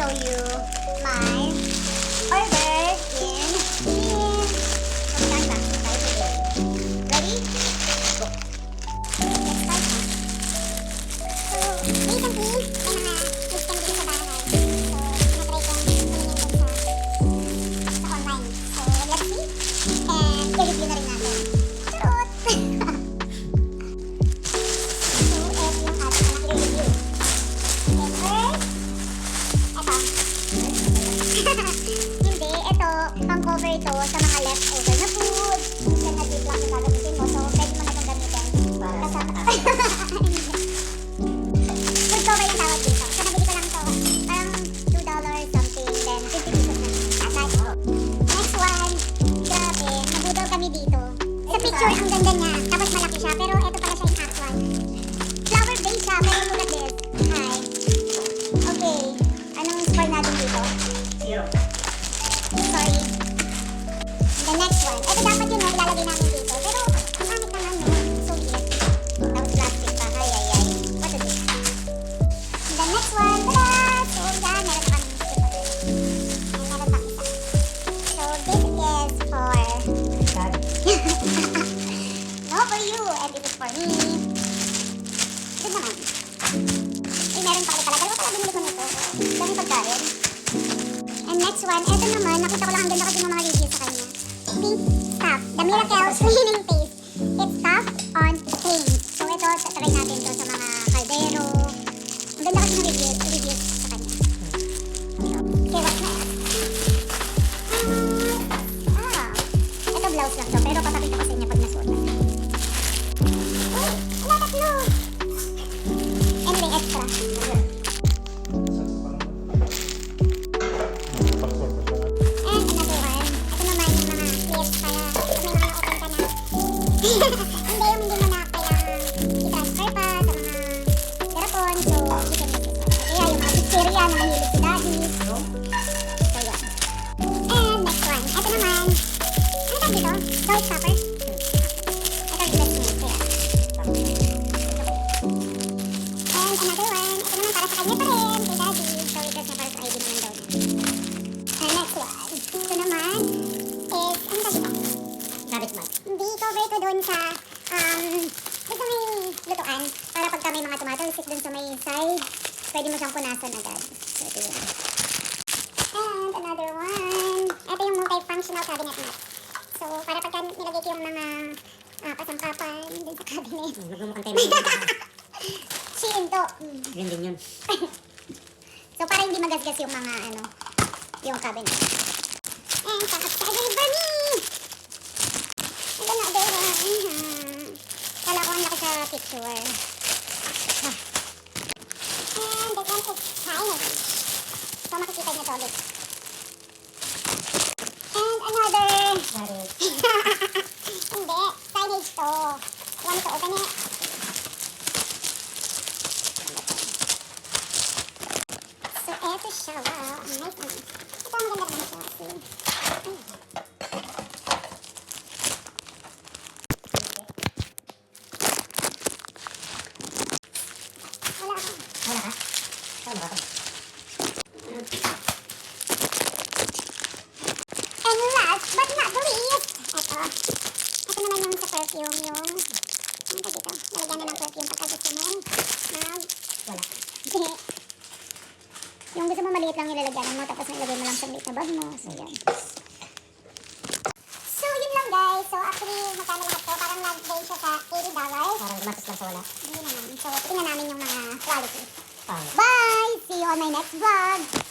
show you my order in Ready? Go. Let's start na. So, recently, may mga system din sa bahay. So, natry kong tumingin dun sa online. So, let's see. And, i-review na rin natin. Charot! So, eto yung ating mga i-review. And first, hindi, ito, pang-cover ito sa mga leftover na food. Minsan nag-ziplock yung gagamitin mo, so pwede mo na itong gamitin. Kasama. Food cover yung tawag dito. So nabili ko lang ito, parang $2 something, then 50 pesos na. Agad. Next one, grabe, nabudol kami dito. Sa picture, ang ganda niya, tapos malaki siya, pero ito pala siya yung actual. Flower base siya, pero look at this. Hi. Okay, anong score natin dito? 0. Sorry. The next one. Ito dapat yun, no? Ilalagay namin dito. Pero, ang pangit naman, no? So weird. Tapos plastic pa. Ay. What is this? The next one. Tada! So, yan. Meron na kami sticker. And meron pa isa. So, this is for... no, for you. And this is for me. Good naman. Ay, meron pa pala. Dalawa pala binili ko nito. Dami pagkain. And next one, eto naman, nakita ko lang ang ganda kasi ng mga reviews sa kanya. Pink Stuff, The Miracle Cleaning Paste. It's tough on stains. So ito, tatry natin ito sa mga kaldero. Ang ganda kasi ng reviews sa kanya. Okay, what's next? Ito blouse lang to, pero papakita ko sa inyo pag nasuot na. Uy, wala tatlo! Anyway, extra. Hindi na kailangan i-transfer pa sa mga garapon. So, you can use this one. Kaya yung mga bacteria na mahilig si daddy. So, yan. And next one. Ito naman. Ano tawag dito? Doll stopper? Ito yung best mo. Kaya. And another one. Ito naman para sa kanya pa rin. Kay daddy. So, ito siya para sa ID naman daw. And next one. Ito naman is, ano tawag dito? Rabbit mat. Hindi, cover ito doon sa, dito may lutuan. Para pagka may mga tumatalsik doon sa may side, pwede mo siyang punasan agad. So, ito yun. And another one. Ito yung multi-functional cabinet mat. So, para pagka nilagay ko yung mga kasangkapan doon sa cabinet. Nagmumukhang tayo mga Shirin to. Green din yun. So, para hindi magasgas yung mga, yung cabinet. And pang-upside for me! Another one. Kala ko ang laki sa picture. And this one is Chinese. So makikita niyo to ulit. And another. Hindi. Chinese to. You want me to open it? So eto siya. Wow. Ang nice naman. Ito ang maganda naman siya. See? Wala ka? Saan ba ka? And last but not the least, ito. Ito naman yung sa perfume, yung, ano ba dito? Lalagyan na ng perfume pagka gusto mo. Wala. Yung gusto mo maliit lang yung lalagyan mo, tapos nilagay mo lang sa maliit na bag mo. So, yan. So, yun lang guys. So, actually, magkano lahat to? Parang nag-day siya sa $80. Parang gumatos lang sa wala. Hindi naman. So, tingnan namin yung mga quality. Pang. Bye! See you on my next vlog!